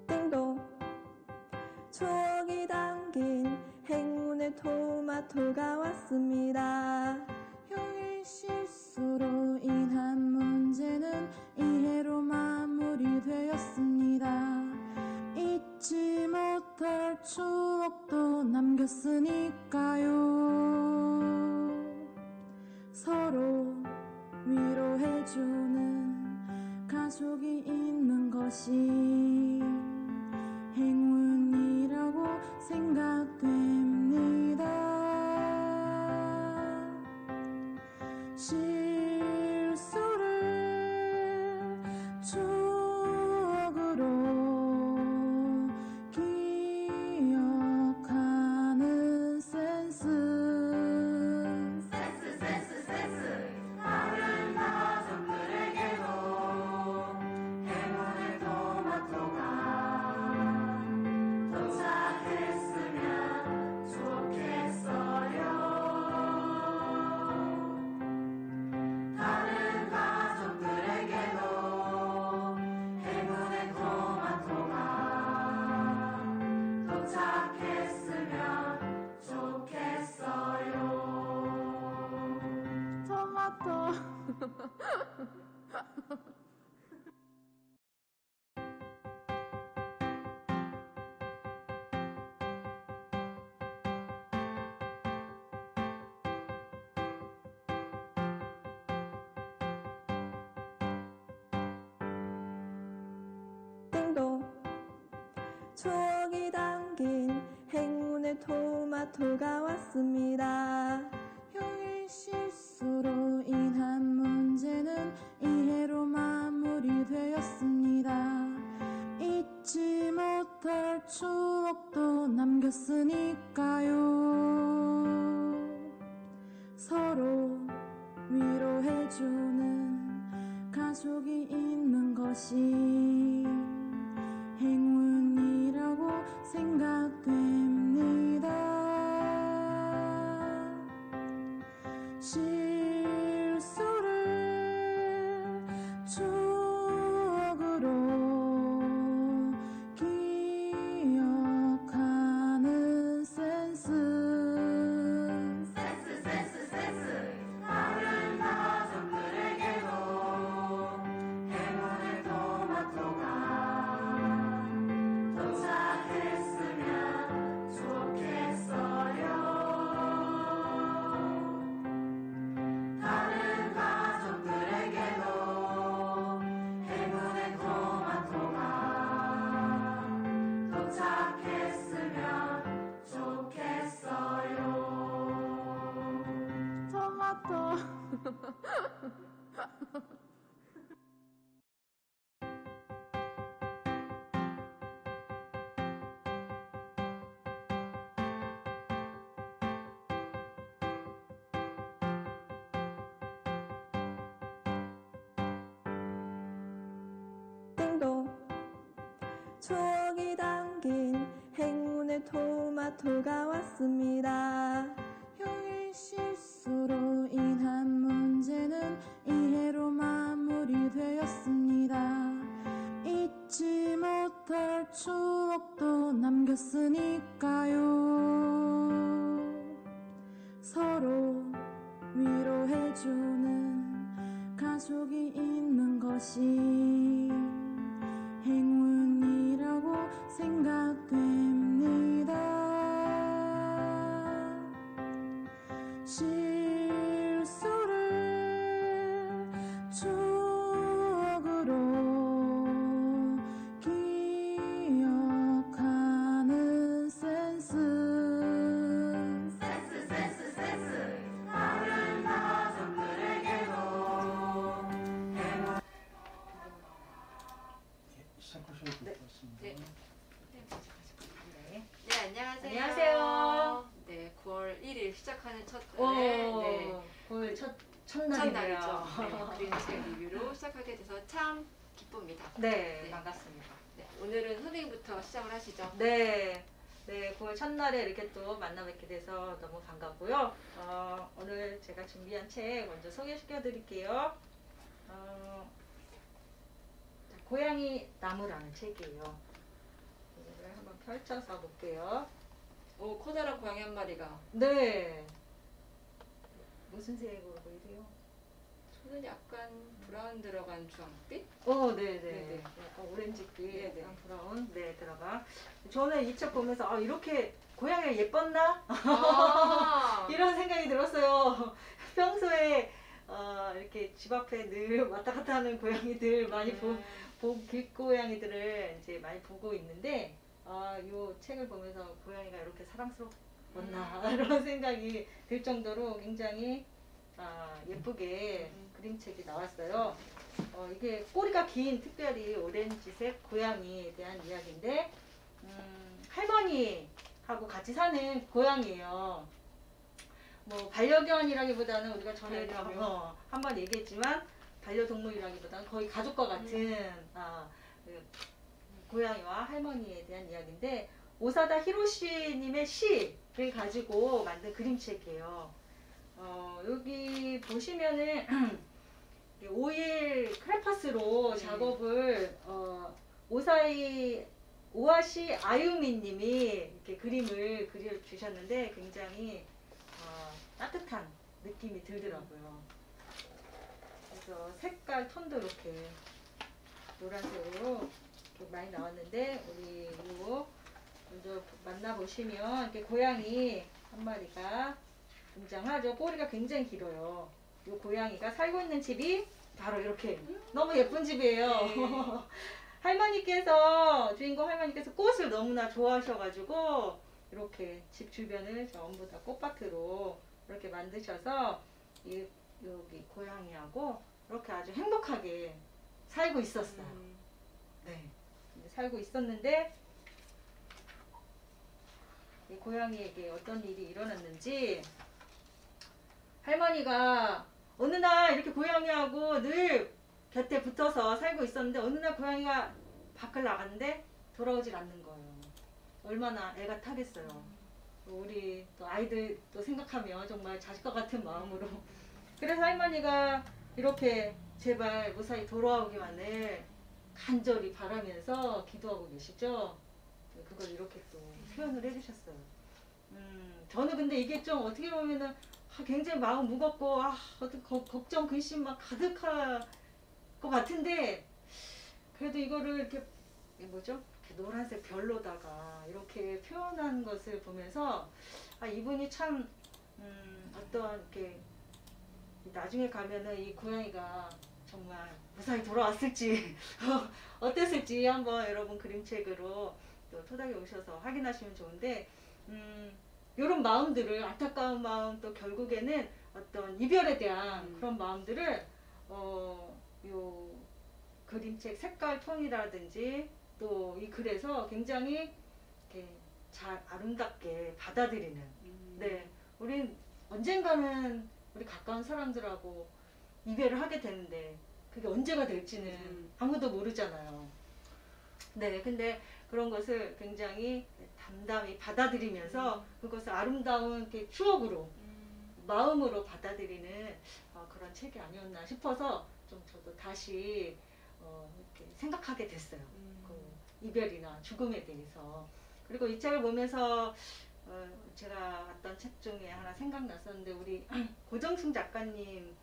띵동. 추억이 담긴 행운의 토마토가 왔습니다. 형의 실수로 인한 문제는 이해로 마무리되었습니다. 잊지 못할 추억도 남겼으니까요. 서로 위로해주는 가족이 있는 것이 행운이라고 생각됩니다. 실수를 추억으로 기억하는 센스. 다른 가족들에게도 행운의 토마토가 도착했으면 좋겠어요. 다른 가족들에게도 행운의 토마토가 도착했으면 좋겠어요. 토마토. 띵동. 추억이 담긴 행운의 토마토가 왔습니다. 형의 실수로 인한 문제는 이해로 마무리되었습니다. 잊지 못할 추억도 남겼으니까요. 서로 위로해주는 가족이 있는 것이 행운이라고 생각됩니다. 실수를 추억으로 기억하는 센스. 다른 가족들에게도 행운의 토마토가 도착했으면 좋겠어요. 다른 가족들에게도 행운의 토마토가 도착했으면 좋겠어요. 토마토. 띵동. 추억이 담긴 행운의 토마토가 왔습니다. 형의 실수로 인한 문제는 이해로 마무리되었습니다. 잊지 못할 추억도 남겼으니까요. 서로 위로해주는 가족이 있는 것이 행운이라고 생각됩니다. 실수를 추억으로 기억하는 센스. 다른 가족들에게도 행운. 시작하셔도 될 것 같습니다. 네. 네, 안녕하세요. 안녕하세요. 네, 9월 1일 시작하는 첫 오, 달에 오늘 첫날이네요. 첫날이죠. 네, 그린책 리뷰로 시작하게 돼서 참 기쁩니다. 네, 네. 반갑습니다. 네, 오늘은 선생님부터 시작을 하시죠. 네, 네, 9월 첫날에 이렇게 또 만나 뵙게 돼서 너무 반갑고요. 오늘 제가 준비한 책 먼저 소개시켜 드릴게요. 고양이 나무라는 책이에요. 이거를 한번 펼쳐서 볼게요. 오, 커다란 고양이 한 마리가. 네. 무슨 색으로 보이세요? 손은 약간 브라운 들어간 주황빛? 네네. 네네. 약간 오렌지빛, 네네. 약간 브라운, 네, 들어가. 저는 이 책 보면서, 이렇게 고양이가 예뻤나? 아, 이런 생각이 들었어요. 평소에, 이렇게 집 앞에 늘 왔다 갔다 하는 고양이들 많이 길고양이들을 이제 많이 보고 있는데, 이 책을 보면서 고양이가 이렇게 사랑스러웠나? 이런 생각이 들 정도로 굉장히 예쁘게 그림책이 나왔어요. 이게 꼬리가 긴 특별히 오렌지색 고양이에 대한 이야기인데, 할머니하고 같이 사는 고양이에요. 뭐 반려견이라기보다는 우리가 전에도 한번 얘기했지만 반려동물이라기보다는 거의 가족과 같은 그 고양이와 할머니에 대한 이야기인데, 오사다 히로시님의 시를 가지고 만든 그림책이에요. 여기 보시면은 오일 크레파스로 작업을 오아시 아유미님이 이렇게 그림을 그려주셨는데 굉장히 따뜻한 느낌이 들더라고요. 그래서 색깔 톤도 이렇게 노란색으로 이렇게 많이 나왔는데, 우리 이거 먼저 만나보시면 이렇게 고양이 한 마리가 등장하죠. 꼬리가 굉장히 길어요. 이 고양이가 살고 있는 집이 바로 이렇게 너무 예쁜 집이에요. 주인공 할머니께서 꽃을 너무나 좋아하셔가지고 이렇게 집 주변을 전부 다 꽃밭으로 이렇게 만드셔서 여기 고양이하고 이렇게 아주 행복하게 살고 있었어요. 네, 살고 있었는데 이 고양이에게 어떤 일이 일어났는지, 할머니가 어느 날 이렇게 고양이하고 늘 곁에 붙어서 살고 있었는데, 어느 날 고양이가 밖을 나갔는데 돌아오질 않는 거예요. 얼마나 애가 타겠어요. 우리 또 아이들 또 생각하면 정말 자식과 같은 마음으로. 그래서 할머니가 이렇게 제발 무사히 돌아오기만을 간절히 바라면서 기도하고 계시죠. 그걸 이렇게 또 표현을 해주셨어요. 저는 근데 이게 좀 어떻게 보면은 굉장히 마음 무겁고 걱정 근심 막 가득할 것 같은데, 그래도 이거를 이렇게 이렇게 노란색 별로다가 이렇게 표현한 것을 보면서 이분이 참 어떤 이렇게 나중에 가면은 이 고양이가 정말 무사히 돌아왔을지 어땠을지 한번 여러분 그림책으로 또 토닥여 오셔서 확인하시면 좋은데, 이런 마음들을, 안타까운 마음, 또 결국에는 어떤 이별에 대한 그런 마음들을 요 그림책 색깔 톤이라든지 또 이 글에서 굉장히 이렇게 잘 아름답게 받아들이는. 네, 우린 언젠가는 우리 가까운 사람들하고 이별을 하게 되는데 그게 언제가 될지는 아무도 모르잖아요. 네, 근데 그런 것을 굉장히 담담히 받아들이면서 그것을 아름다운 이렇게 추억으로, 마음으로 받아들이는 그런 책이 아니었나 싶어서 좀 저도 다시 이렇게 생각하게 됐어요. 그 이별이나 죽음에 대해서. 그리고 이 책을 보면서 제가 봤던 책 중에 하나 생각났었는데, 우리 고정승 작가님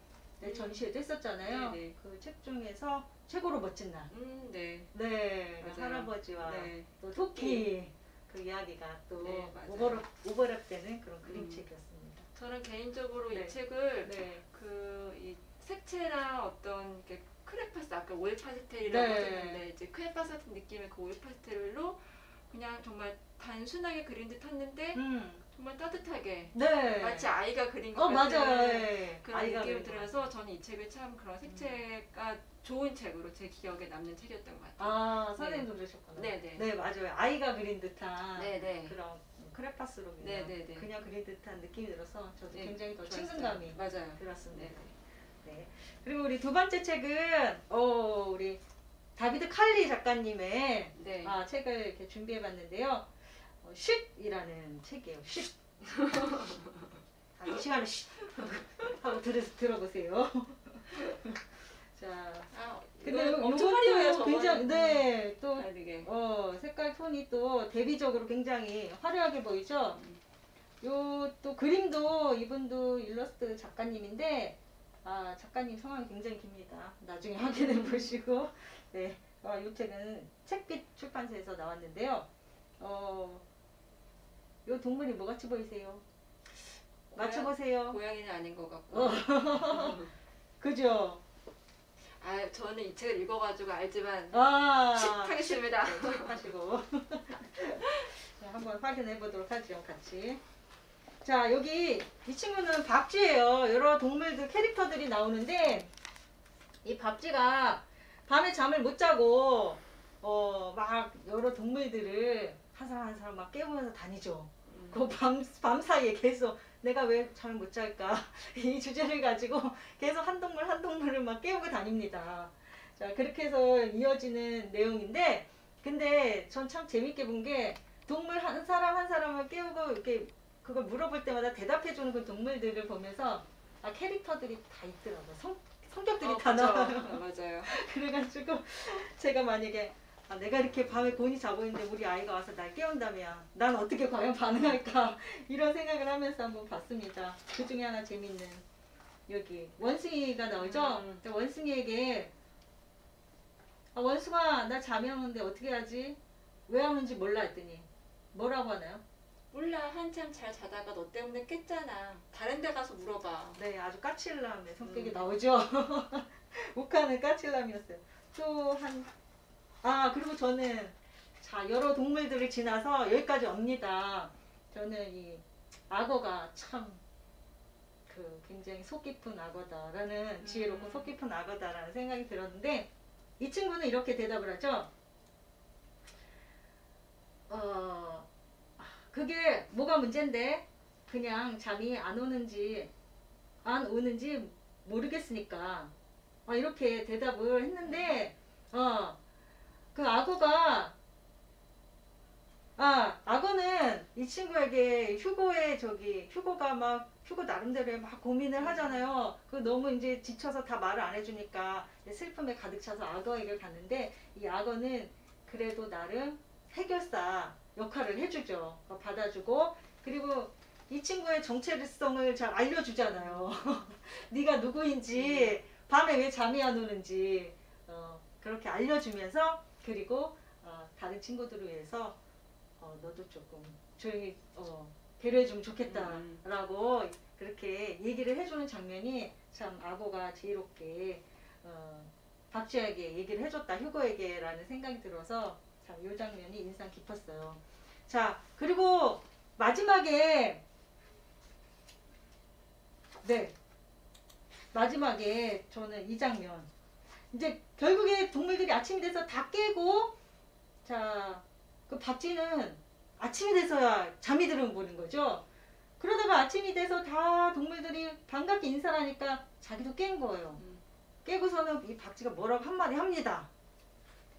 전시회도 했었잖아요. 그 책 중에서 최고로 멋진 날. 네. 네, 맞아요. 할아버지와 네. 또 토끼 그 이야기가 또 네, 맞아요. 오버랩되는 그런 그림책이었습니다. 저는 개인적으로 네. 이 책을 네. 이 색채랑 어떤 이렇게 크레파스, 아까 오일 파스텔이라고 네. 하셨는데 이제 크레파스 같은 느낌의 그 오일 파스텔로 그냥 정말 단순하게 그린 듯했는데 정말 따뜻하게 네. 마치 아이가 그린 것 같은 맞아요. 네. 그런 아이가 느낌이 그린 들어서 저는 이 책을 참 그런 색채가 좋은 책으로 제 기억에 남는 책이었던 것 같아요. 선생님도 그러셨구나. 네네. 네, 맞아요. 아이가 그린 듯한 네네. 그런 크레파스로 그냥, 네네네. 그냥 그린 듯한 느낌이 들어서 저도 네, 굉장히 더 좋았어요. 친근감이 맞아요. 들었습니다. 네네. 네. 그리고 우리 두 번째 책은 우리 다비드 칼리 작가님의 네. 책을 이렇게 준비해봤는데요. 쉿이라는 책이에요. 쉿. 이 시간에 쉿 하고 들어보세요. 자, 근데 이거 엄청 화려해요. 요것도 굉장히 네, 또 다르게. 색깔 톤이 또 대비적으로 굉장히 화려하게 보이죠. 요 또 그림도 이분도 일러스트 작가님인데 작가님 성함이 굉장히 깁니다. 나중에 확인해 보시고 네, 이 책은 책빛 출판사에서 나왔는데요. 요 동물이 뭐같이 보이세요? 맞춰보세요. 고양이는 아닌 것 같고. 그죠? 저는 이 책을 읽어가지고 알지만 쉿 하겠습니다. 하시고 자, 한번 확인해 보도록 하죠, 같이. 자, 여기 이 친구는 밥쥐예요. 여러 동물들 캐릭터들이 나오는데 이 밥쥐가 밤에 잠을 못 자고 막 여러 동물들을 한 사람 한 사람 막 깨우면서 다니죠. 그 밤 사이에 계속 내가 왜 잠을 못 잘까 이 주제를 가지고 계속 한 동물 한 동물을 막 깨우고 다닙니다. 자, 그렇게 해서 이어지는 내용인데 근데 전 참 재밌게 본 게 동물 한 사람 한 사람을 깨우고 이렇게 그걸 물어볼 때마다 대답해주는 그 동물들을 보면서 캐릭터들이 다 있더라고요. 성격들이 다 나와요. 맞아요. 그래가지고 제가 만약에 내가 이렇게 밤에 곤히 자고 있는데 우리 아이가 와서 날 깨운다면 난 어떻게 과연 반응할까 이런 생각을 하면서 한번 봤습니다. 그 중에 하나 재밌는 여기 원숭이가 나오죠. 원숭이에게 원숭아 나 잠이 오는데 어떻게 하지? 왜 오는지 몰라 했더니 뭐라고 하나요? 몰라 한참 잘 자다가 너 때문에 깼잖아. 다른 데 가서 물어봐. 네, 아주 까칠남의 성격이 나오죠. 욱하는 까칠남이었어요. 또 그리고 저는 여러 동물들을 지나서 여기까지 옵니다. 저는 이 악어가 참 굉장히 속 깊은 악어다라는 지혜롭고 속 깊은 악어다라는 생각이 들었는데 이 친구는 이렇게 대답을 하죠. 그게 뭐가 문제인데 그냥 잠이 안 오는지 모르겠으니까 이렇게 대답을 했는데 그 악어가 악어는 이 친구에게 휴고가 휴고 나름대로 막 고민을 하잖아요. 너무 이제 지쳐서 다 말을 안 해주니까 슬픔에 가득 차서 악어에게 갔는데 이 악어는 그래도 나름 해결사 역할을 해주죠. 받아주고 그리고 이 친구의 정체성을 잘 알려주잖아요. 네가 누구인지 밤에 왜 잠이 안 오는지 그렇게 알려주면서 그리고 다른 친구들을 위해서 너도 조금 조용히 배려해주면 좋겠다라고 그렇게 얘기를 해주는 장면이 참 악어가 지혜롭게 밥쥐에게 얘기를 해줬다 휴거에게라는 생각이 들어서 참 이 장면이 인상 깊었어요. 자, 그리고 마지막에 저는 이 장면 이제 결국에 동물들이 아침이 돼서 다 깨고 그 밥쥐는 아침이 돼서야 잠이 들어보는 거죠. 그러다가 아침이 돼서 다 동물들이 반갑게 인사를 하니까 자기도 깬 거예요. 깨고서는 이 밥쥐가 뭐라고 한마디 합니다.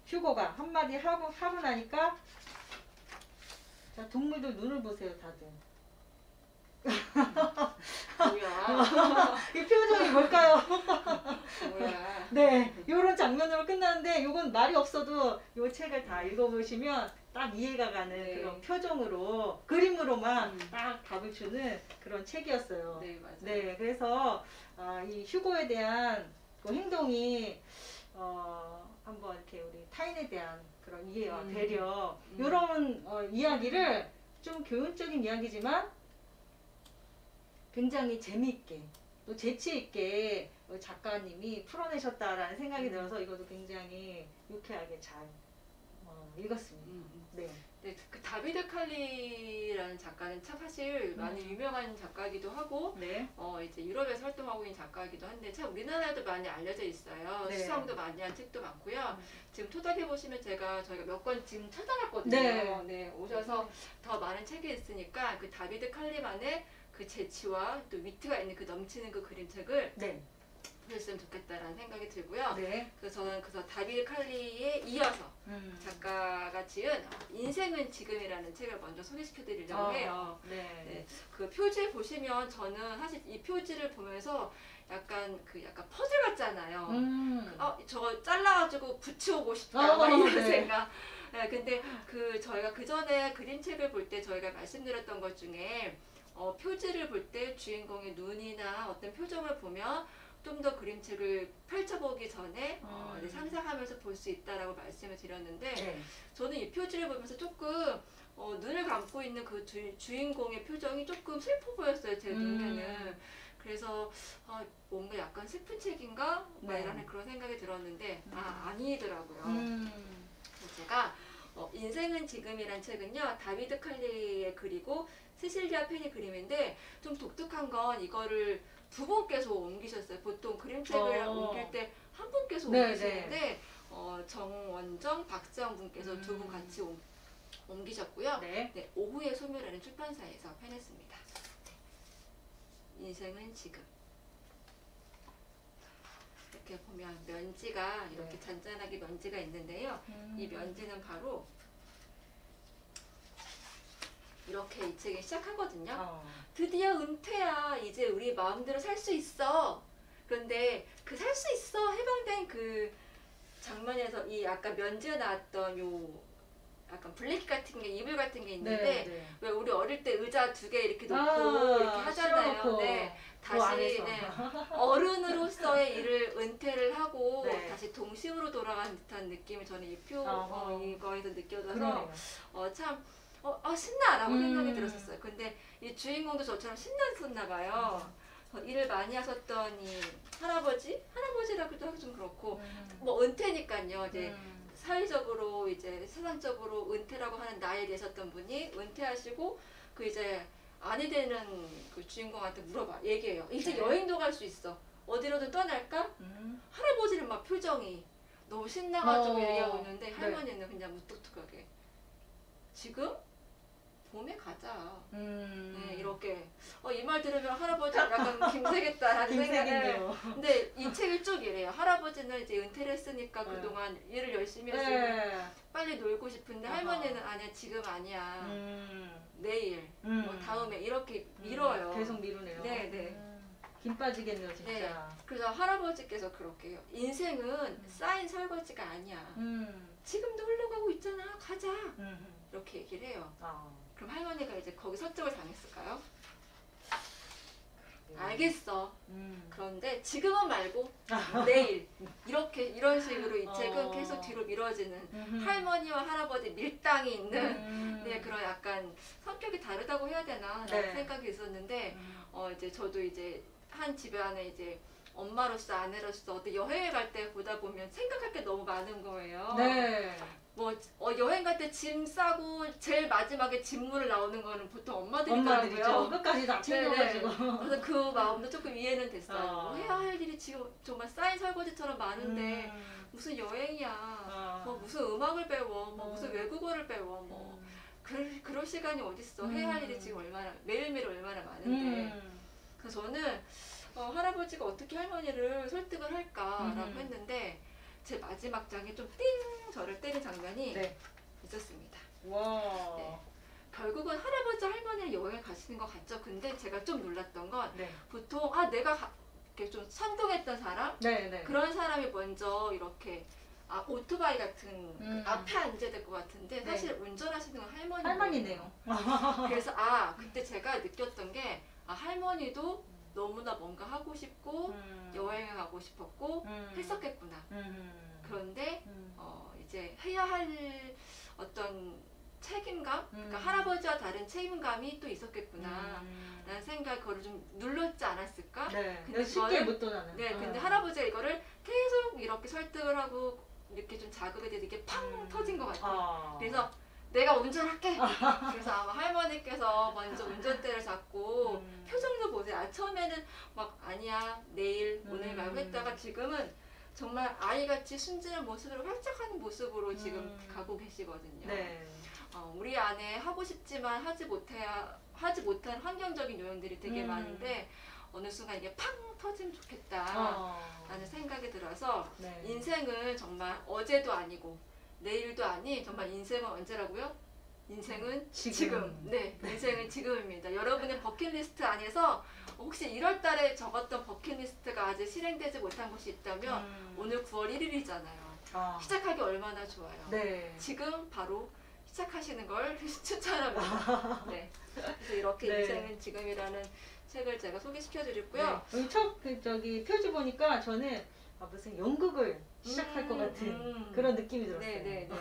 휴고가 한마디 하고 나니까 자, 동물들 눈을 보세요, 다들. 뭐야? 이 표정이 뭘까요? 뭐야? 네, 이런 장면으로 끝나는데 이건 말이 없어도 이 책을 다 읽어보시면 딱 이해가 가는 그런 표정으로 그림으로만 딱 답을 주는 그런 책이었어요. 네, 맞아요. 네, 그래서 이 휴고에 대한 그 행동이 한번 이렇게 우리 타인에 대한 그런 이해와 배려 이런 이야기를 좀 교훈적인 이야기지만 굉장히 재미있게 또 재치있게 작가님이 풀어내셨다라는 생각이 들어서 이것도 굉장히 유쾌하게 잘 읽었습니다. 네. 네, 그 다비드 칼리라는 작가는 참 사실 많이 유명한 작가이기도 하고 이제 유럽에서 활동하고 있는 작가이기도 한데 참 우리나라에도 많이 알려져 있어요. 네. 수상도 많이 한 책도 많고요. 지금 토닥해 보시면 저희가 몇 권 지금 찾아놨거든요. 네, 오셔서 더 많은 책이 있으니까 그 다비드 칼리만의 그 재치와 또 위트가 있는 그 넘치는 그 그림책을 보셨으면 좋겠다라는 생각이 들고요. 네. 그래서 저는 다비드 칼리에 이어서 작가가 지은 인생은 지금이라는 책을 먼저 소개시켜드리려고 해요. 네. 네, 그 표지 보시면 저는 사실 이 표지를 보면서 약간 퍼즐 같잖아요. 저거 잘라가지고 붙여오고 싶다 막 이런 네. 생각. 네, 근데 저희가 그 전에 그림책을 볼 때 저희가 말씀드렸던 것 중에 표지를 볼 때 주인공의 눈이나 어떤 표정을 보면 좀 더 그림책을 펼쳐보기 전에 이제 상상하면서 볼 수 있다라고 말씀을 드렸는데 네. 저는 이 표지를 보면서 조금 눈을 감고 있는 그 주인공의 표정이 조금 슬퍼 보였어요. 제 눈에는. 그래서 뭔가 약간 슬픈 책인가? 막 네. 이런 그런 생각이 들었는데 아니더라고요. 그래서 제가 인생은 지금이란 책은요. 다비드 칼리의 글이고 세실리아 펜이 그림인데 좀 독특한 건 이거를 두 분께서 옮기셨어요. 보통 그림책을 옮길 때 한 분께서 네, 옮기시는데 정원정, 박지영 분께서 두 분 같이 옮기셨고요. 네. 네, 오후의 소멸이라는 출판사에서 펴냈습니다. 인생은 지금. 이렇게 보면 면지가 이렇게 잔잔하게 면지가 있는데요. 이 면지는 바로 이렇게 이 책이 시작하거든요. 드디어 은퇴야. 이제 우리 마음대로 살 수 있어. 그런데 그 살 수 있어 해방된 그 장면에서 이 아까 면지가 나왔던 요 약간 블랙 같은 게 이불 같은 게 있는데 왜 우리 어릴 때 의자 두 개 이렇게 놓고 이렇게 하잖아요. 네. 다시 어른으로서의 일을 은퇴를 하고 다시 동심으로 돌아간 듯한 느낌이 저는 이거에서 느껴져서 참 신나라고 생각이 들었었어요. 근데 이 주인공도 저처럼 신났었나 봐요. 일을 많이 하셨던 이 할아버지라고도 하기 좀 그렇고 뭐 은퇴니까요. 이제 사회적으로 이제 세상적으로 은퇴라고 하는 나이에 되셨던 분이 은퇴하시고 그 이제 아내 되는 그 주인공한테 얘기해요. 이제 여행도 갈 수 있어. 어디로든 떠날까? 할아버지는 막 표정이 너무 신나가지고 얘기하고 있는데 할머니는 그냥 무뚝뚝하게 지금? 봄에 가자. 네, 이렇게 이 말 들으면 할아버지 약간 김새겠다라는 생각을. 근데 이 책을 쭉 이래요. 할아버지는 이제 은퇴를 했으니까 그동안 일을 열심히 했으니 빨리 놀고 싶은데 할머니는 아니야 지금 아니야. 내일, 뭐 다음에 이렇게 미뤄요. 계속 미루네요. 네네. 김 빠지겠네요 진짜. 네. 그래서 할아버지께서 그렇게 해요. 인생은 쌓인 설거지가 아니야. 지금도 흘러가고 있잖아. 가자. 이렇게 얘기를 해요. 그럼 할머니가 이제 거기 설득을 당했을까요? 알겠어. 그런데 지금은 말고 내일 이런 식으로 이 책은 계속 뒤로 미뤄지는 할머니와 할아버지 밀당이 있는 네, 그런 약간 성격이 다르다고 해야 되나 라는 생각이 있었는데 이제 저도 이제 한 집안에 이제 엄마로서 아내로서 어디 여행을 갈 때 보다 보면 생각할 게 너무 많은 거예요. 네. 뭐 여행 갈 때 짐 싸고 제일 마지막에 짐물 나오는 거는 보통 엄마들이더라고요. 끝까지 다 챙겨가지고. 그래서 그 마음도 조금 이해는 됐어요. 뭐 해야 할 일이 지금 정말 쌓인 설거지처럼 많은데 무슨 여행이야. 뭐 무슨 음악을 배워. 뭐 무슨 외국어를 배워. 뭐 그럴 시간이 어딨어. 해야 할 일이 지금 매일매일 얼마나 많은데. 그래서 저는 할아버지가 어떻게 할머니를 설득을 할까라고 했는데 제 마지막 장에 좀 띵 저를 때린 장면이 있었습니다. 와. 네. 결국은 할아버지 할머니랑 여행을 가시는 것 같죠. 근데 제가 좀 놀랐던 건 보통 내가 이렇게 좀 선동했던 사람 그런 사람이 먼저 이렇게 오토바이 같은 그 앞에 앉아야 될 것 같은데 사실 운전하시는 건 할머니네요. 그래서 그때 제가 느꼈던 게 할머니도 너무나 뭔가 하고 싶고 여행을 가고 싶었고 했었겠구나. 그런데 이제 해야 할 어떤 책임감, 그러니까 할아버지와 다른 책임감이 또 있었겠구나 라는 생각, 그거를 좀 눌렀지 않았을까? 근데 쉽게 못 떠나는. 근데 할아버지가 이거를 계속 이렇게 설득을 하고 이렇게 좀 자극이 돼서 이게 팡 터진 것 같아요. 그래서 내가 운전할게. 그래서 아마 할머니께서 먼저 운전대를 잡고 표정도 보세요. 처음에는 막 아니야 내일 오늘 말고 했다가 지금은 정말 아이같이 순진한 모습으로 활짝하는 모습으로 지금 가고 계시거든요. 우리 안에 하고 싶지만 하지 못한 환경적인 요인들이 되게 많은데 어느 순간 이게 팡 터지면 좋겠다 어. 라는 생각이 들어서 네. 인생은 정말 어제도 아니고 내일도 아니 정말 인생은 언제라고요? 인생은 지금. 네, 인생은 지금입니다. 여러분의 버킷리스트 안에서 혹시 1월 달에 적었던 버킷리스트가 아직 실행되지 못한 것이 있다면 오늘 9월 1일이잖아요. 시작하기 얼마나 좋아요. 네. 지금 바로 시작하시는 걸 추천합니다. 네. 그래서 이렇게 네. 인생은 지금이라는 책을 제가 소개시켜 드렸고요. 네. 여기 저기 표지 보니까 저는 무슨 연극을 시작할 것 같은 그런 느낌이 들었어요. 네, 네, 네.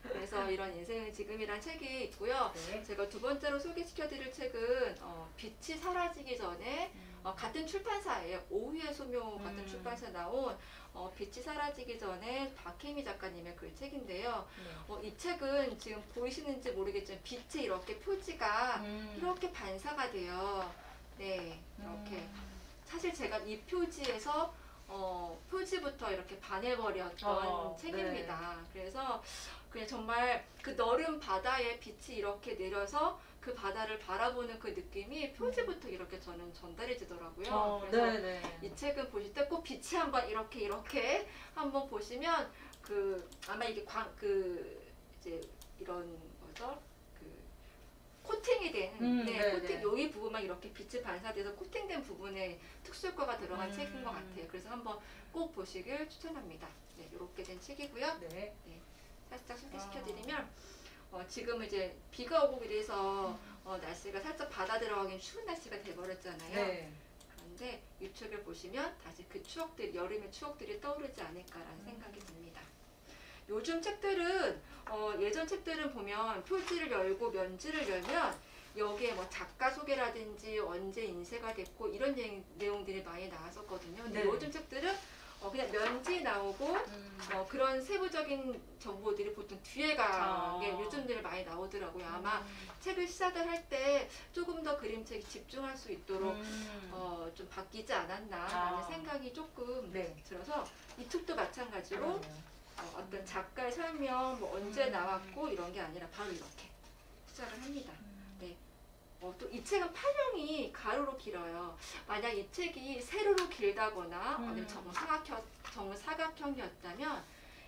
그래서 이런 인생은 지금이란 책이 있고요. 네. 제가 두 번째로 소개시켜 드릴 책은 빛이 사라지기 전에 같은 출판사예요. 오후의 소묘 같은 출판사에 나온 빛이 사라지기 전에 박혜미 작가님의 글 책인데요. 네. 이 책은 지금 보이시는지 모르겠지만 빛이 이렇게 표지가 이렇게 반사가 돼요. 네, 이렇게. 사실 제가 이 표지에서 표지부터 이렇게 반해버렸던 책입니다. 그래서 그냥 정말 그 너른 바다에 빛이 이렇게 내려서 그 바다를 바라보는 그 느낌이 표지부터 이렇게 저는 전달해지더라고요. 그래서 네네. 이 책은 보실 때 꼭 빛이 한번 이렇게 한번 보시면 아마 이게 이제 이런 거죠. 코팅이 된 코팅 여기 부분만 이렇게 빛이 반사돼서 코팅된 부분에 특수효과가 들어간 책인 것 같아요. 그래서 한번 꼭 보시길 추천합니다. 네, 이렇게 된 책이고요. 네. 살짝 소개시켜드리면 지금은 이제 비가 오고 이래서 날씨가 살짝 바다 들어가긴 추운 날씨가 돼버렸잖아요. 네. 그런데 이 책을 보시면 다시 그 추억들, 여름의 추억들이 떠오르지 않을까라는 생각이 듭니다. 요즘 책들은 예전 책들은 보면 표지를 열고 면지를 열면 여기에 뭐 작가 소개라든지 언제 인쇄가 됐고 이런 내용들이 많이 나왔었거든요. 근데 네. 요즘 책들은 그냥 면지 나오고 그런 세부적인 정보들이 보통 뒤에 가는 게 요즘들 많이 나오더라고요. 아마 책을 시작을 할 때 조금 더 그림책에 집중할 수 있도록 좀 바뀌지 않았나라는 생각이 조금 들어서 이 책도 마찬가지로 어떤 작가의 설명, 뭐 언제 나왔고 이런 게 아니라 바로 이렇게 시작을 합니다. 네. 또 이 책은 판형이 가로로 길어요. 만약 이 책이 세로로 길다거나 아니면 정사각형이었다면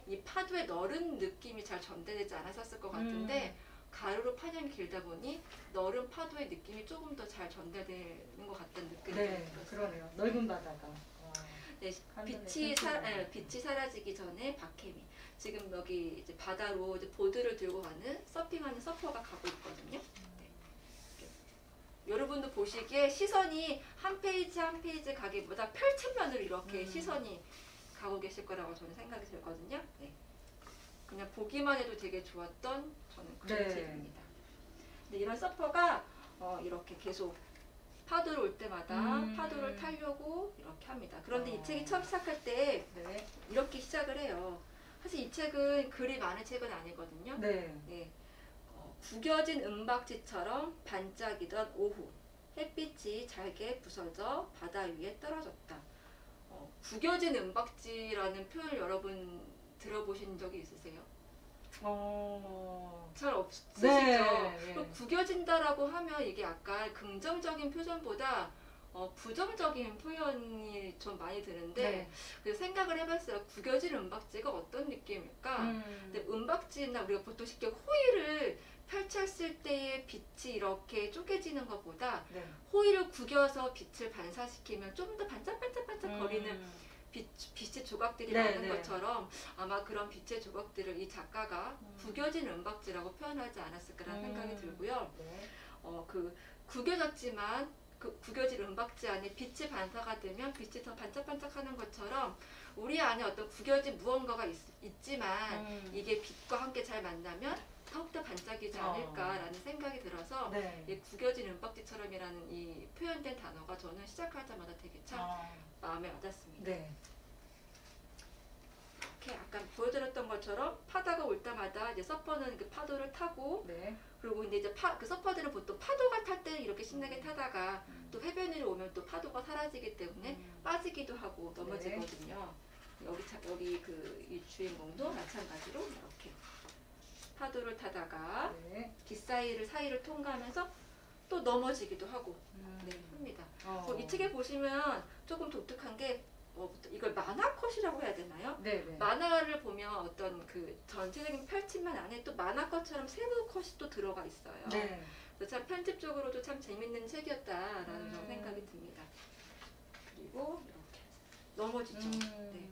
이 파도의 너른 느낌이 잘 전달되지 않았을 것 같은데 가로로 판형이 길다 보니 너른 파도의 느낌이 조금 더 잘 전달되는 것 같다는 느낌이 들었어요. 그러네요. 넓은 바다가. 네, 빛이 사라지기 전에 박혜미. 지금 여기 이제 바다로 이제 보드를 들고 가는 서핑하는 서퍼가 가고 있거든요. 네. 여러분도 보시기에 시선이 한 페이지 한 페이지 가기보다 펼친면으로 이렇게 시선이 가고 계실 거라고 저는 생각이 들거든요. 네. 그냥 보기만 해도 되게 좋았던 저는 그런 책입니다. 근데 이런 서퍼가 이렇게 계속 파도를 올 때마다 파도를 타려고 이렇게 합니다. 그런데 이 책이 처음 시작할 때 이렇게 시작을 해요. 사실 이 책은 글이 많은 책은 아니거든요. 네. 구겨진 은박지처럼 반짝이던 오후 햇빛이 잘게 부서져 바다 위에 떨어졌다. 구겨진 은박지라는 표현 여러분 들어보신 적이 있으세요? 잘 없으시죠? 네. 구겨진다라고 하면 이게 약간 긍정적인 표현보다 부정적인 표현이 좀 많이 드는데 그래서 생각을 해봤어요. 구겨진 은박지가 어떤 느낌일까? 근데 은박지나 우리가 보통 쉽게 호일을 펼쳤을 때의 빛이 이렇게 쪼개지는 것보다 호일을 구겨서 빛을 반사시키면 좀 더 반짝반짝반짝 거리는 빛의 조각들이 많은 것처럼 아마 그런 빛의 조각들을 이 작가가 구겨진 은박지라고 표현하지 않았을까라는 생각이 들고요. 그 구겨졌지만 그 구겨진 은박지 안에 빛이 반사가 되면 빛이 더 반짝반짝하는 것처럼 우리 안에 어떤 구겨진 무언가가 있지만 이게 빛과 함께 잘 만나면 더욱더 반짝이지 않을까라는 생각이 들어서 이 구겨진 은박지처럼이라는 이 표현된 단어가 저는 시작하자마자 되게 참 마음에 와닿습니다. 이렇게 아까 보여드렸던 것처럼 파도가 올 때마다 이제 서퍼는 그 파도를 타고 그리고 이제 그 서퍼들은 보통 파도가 탈 때는 이렇게 신나게 타다가 또 해변 위로 오면 또 파도가 사라지기 때문에 빠지기도 하고 넘어지거든요. 여기 이 주인공도 마찬가지로 이렇게 파도를 타다가 빗사이를 통과하면서 또 넘어지기도 하고 네, 합니다. 이 책에 보시면 조금 독특한 게 이걸 만화 컷이라고 해야 되나요? 네, 네. 만화를 보면 어떤 그 전체적인 펼침만 안에 또 만화 컷처럼 세부 컷이 또 들어가 있어요. 네. 그래서 참 편집적으로도 참 재밌는 책이었다라는 좀 생각이 듭니다. 그리고 이렇게 넘어지죠. 네.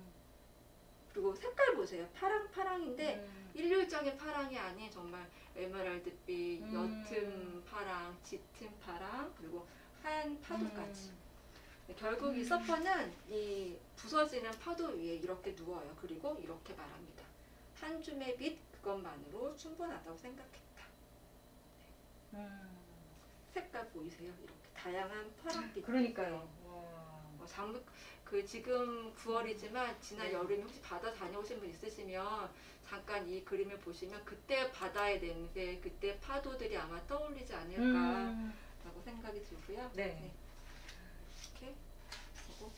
그리고 색깔 보세요. 파랑인데 일률적인 파랑이 아닌 정말 에메랄드빛, 옅은 파랑, 짙은 파랑, 그리고 하얀 파도까지. 결국 이 서퍼는 이 부서지는 파도 위에 이렇게 누워요. 그리고 이렇게 말합니다. 한 줌의 빛 그것만으로 충분하다고 생각했다. 색깔 보이세요? 이렇게 다양한 파란빛. 그러니까요. 지금 9월이지만 지난 네. 여름에 혹시 바다 다녀오신 분 있으시면 잠깐 이 그림을 보시면 그때 바다의 냄새, 그때 파도들이 아마 떠올리지 않을까라고 생각이 들고요. 네. 이렇게 그리고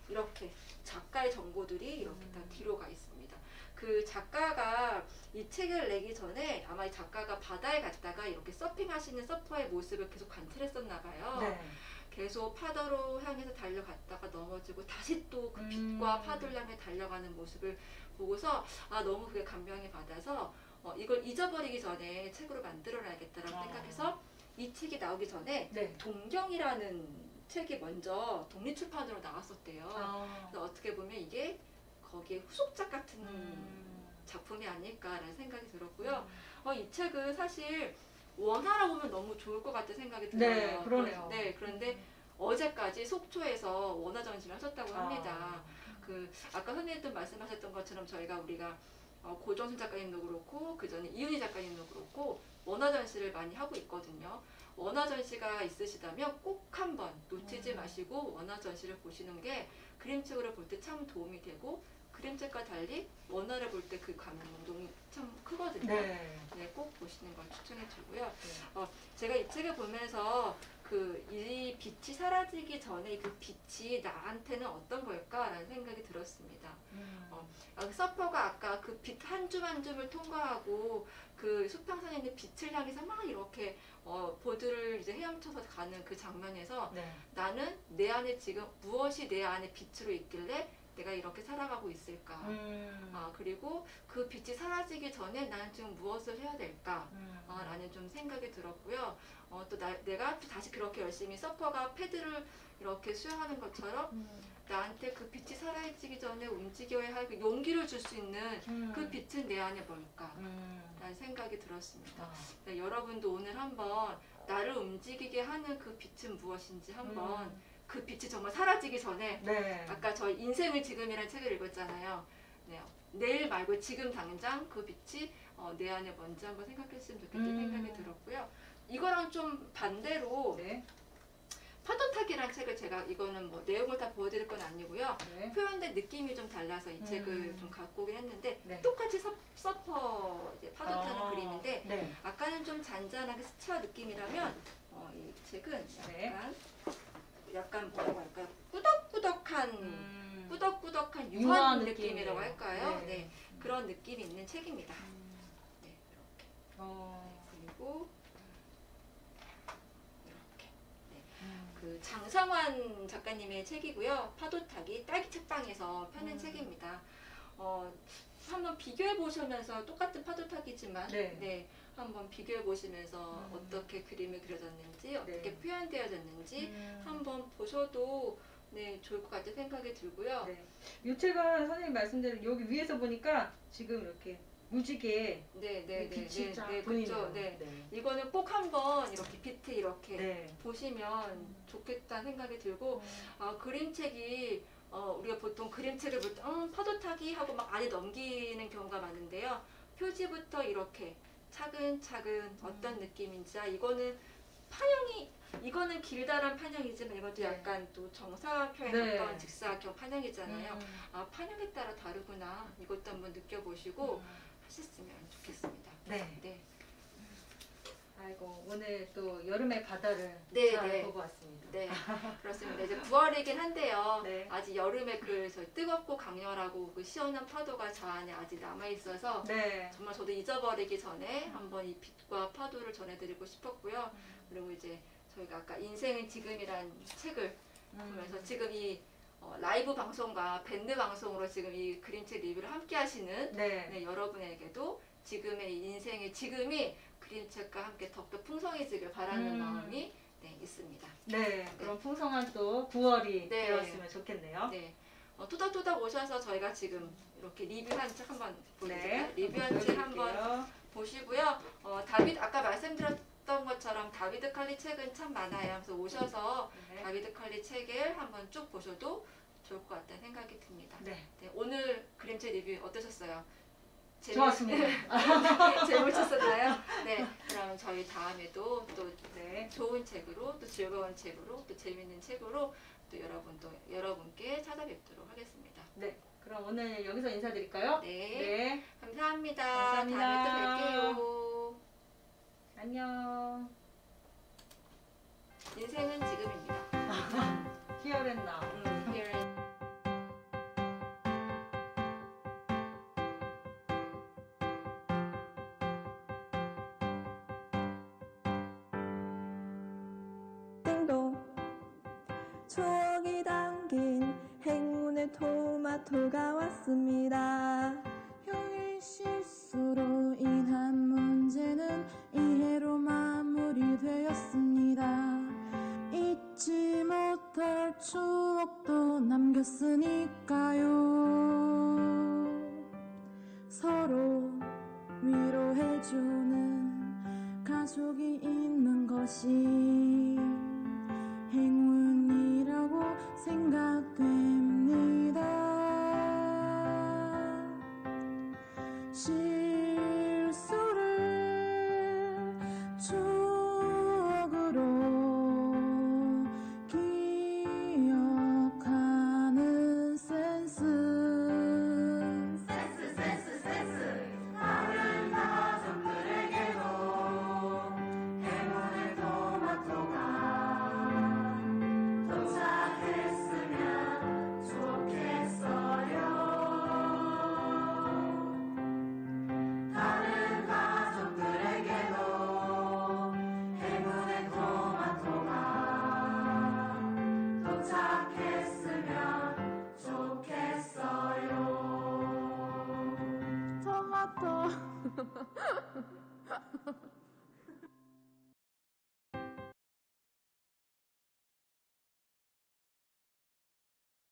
이렇게 작가의 정보들이 이렇게 다 뒤로 가 있습니다. 그 작가가 이 책을 내기 전에 아마 이 작가가 바다에 갔다가 이렇게 서핑하시는 서퍼의 모습을 계속 관찰했었나 봐요. 네. 계속 파도로 향해서 달려갔다가 넘어지고 다시 또 그 빛과 파도를 향해 달려가는 모습을 보고서 너무 그게 감명이 받아서 이걸 잊어버리기 전에 책으로 만들어놔야겠다라고 생각해서 이 책이 나오기 전에 네. 동경이라는 책이 먼저 독립출판으로 나왔었대요. 그래서 어떻게 보면 이게 거기에 후속작 같은 작품이 아닐까라는 생각이 들었고요. 이 책은 사실 원화로 보면 너무 좋을 것 같은 생각이 들어요. 네, 그러네요. 네, 그런데 어제까지 속초에서 원화 전시를 하셨다고 합니다. 아까 선생님도 말씀하셨던 것처럼 우리가 고정순 작가님도 그렇고 그 전에 이윤희 작가님도 그렇고 원화 전시를 많이 하고 있거든요. 원화 전시가 있으시다면 꼭 한번 놓치지 마시고 원화 전시를 보시는 게 그림책으로 볼 때 참 도움이 되고 그림책과 달리 원화를 볼 때 그 감동이 참 크거든요. 네. 네, 꼭 보시는 걸 추천해 주고요. 제가 이 책을 보면서 이 빛이 사라지기 전에 그 빛이 나한테는 어떤 걸까라는 생각이 들었습니다. 서퍼가 아까 그 빛 한 줌 한 줌을 통과하고 그 수평선에 있는 빛을 향해서 막 이렇게 보드를 이제 헤엄쳐서 가는 그 장면에서 네. 나는 내 안에 지금 무엇이 내 안에 빛으로 있길래 내가 이렇게 살아가고 있을까? 그리고 그 빛이 사라지기 전에 나는 지금 무엇을 해야 될까? 라는 좀 생각이 들었고요. 또 내가 다시 그렇게 열심히 서퍼가 패드를 이렇게 수영하는 것처럼 나한테 그 빛이 사라지기 전에 움직여야 할 그 용기를 줄 수 있는 그 빛은 내 안에 뭘까? 라는 생각이 들었습니다. 네, 여러분도 오늘 한번 나를 움직이게 하는 그 빛은 무엇인지 한번 그 빛이 정말 사라지기 전에 네. 아까 저 인생은 지금이라는 책을 읽었잖아요. 네, 내일 말고 지금 당장 그 빛이 내 안에 뭔지 한번 생각했으면 좋겠다는 생각이 들었고요. 이거랑 좀 반대로 네. 파도타기라는 책을 제가 이거는 뭐 내용을 다 보여드릴 건 아니고요. 네. 표현된 느낌이 좀 달라서 이 책을 좀 갖고 오긴 했는데 네. 똑같이 서퍼 이제 파도 타는 그림인데 네. 아까는 좀 잔잔하게 스치와 느낌이라면 이 책은 네. 약간 뭐라고 할까요? 꾸덕꾸덕한 유한 유한 느낌이에요. 느낌이라고 할까요? 네. 네. 그런 느낌이 있는 책입니다. 네, 이렇게. 그리고 이렇게. 네. 그 장성환 작가님의 책이고요. 파도타기 딸기 책방에서 펴낸 책입니다. 한번 비교해 보시면서 똑같은 파도타기지만 네. 한번 비교해 보시면서 어떻게 그림이 그려졌는지 어떻게 네. 표현되어졌는지 한번 보셔도 좋을 것 같은 생각이 들고요. 네. 이 책은 선생님 말씀대로 여기 위에서 보니까 지금 이렇게 무지개 빛이 쫙 그렇죠. 보이네요. 네. 네. 이거는 꼭 한번 이렇게 빛을 이렇게 네. 보시면 좋겠다는 생각이 들고 그림책이 우리가 보통 그림책을 볼 때 파도타기 하고 막 안에 넘기는 경우가 많은데요. 표지부터 이렇게 차근차근 어떤 느낌인지 이거는 길다란 판형이지만 이것도 네. 약간 또 정사각형에 네. 가까운 직사각형 판형이잖아요. 판형에 따라 다르구나. 이것도 한번 느껴보시고 하셨으면 좋겠습니다. 네. 아이고 오늘 또 여름의 바다를 네, 잘 네. 보고 왔습니다. 네, 그렇습니다. 이제 9월이긴 한데요. 네. 아직 여름에 저 뜨겁고 강렬하고 그 시원한 파도가 저 안에 아직 남아 있어서 네. 정말 저도 잊어버리기 전에 한번 이 빛과 파도를 전해드리고 싶었고요. 그리고 이제 저희가 아까 인생은 지금이란 책을 보면서 지금 이 라이브 방송과 밴드 방송으로 지금 이 그림책 리뷰를 함께 하시는 네. 네, 여러분에게도 지금의 이 인생의 지금이 그림책과 함께 더욱더 풍성해지길 바라는 마음이 네, 있습니다. 네. 그럼 풍성한 또 9월이 네. 되었으면 좋겠네요. 네. 토닥토닥 오셔서 저희가 지금 이렇게 리뷰한 책 한번 보여드릴까요? 네. 리뷰한 책 한번 보시고요. 다비드 아까 말씀드렸던 것처럼 다비드 칼리 책은 참 많아요. 그래서 오셔서 네. 다비드 칼리 책을 한번 쭉 보셔도 좋을 것 같다는 생각이 듭니다. 네. 네, 오늘 그림책 리뷰 어떠셨어요? 좋았습니다. 재밌었나요? 네, 그럼 저희 다음에도 또 네. 좋은 책으로, 또 즐거운 책으로, 또 재밌는 책으로 또 여러분께 찾아뵙도록 하겠습니다. 네. 그럼 오늘 여기서 인사드릴까요? 네, 네. 감사합니다. 감사합니다. 다음에 또 뵐게요. 안녕. 인생은 지금입니다. Here and now. Here and 띵동 추억이 담긴 행운의 토마토가 왔습니다. 형의 실수로 인한 문제는 이해로 마무리되었습니다. 잊지 못할 추억도 남겼으니까요. 서로 위로해주는 가족이 있는 것이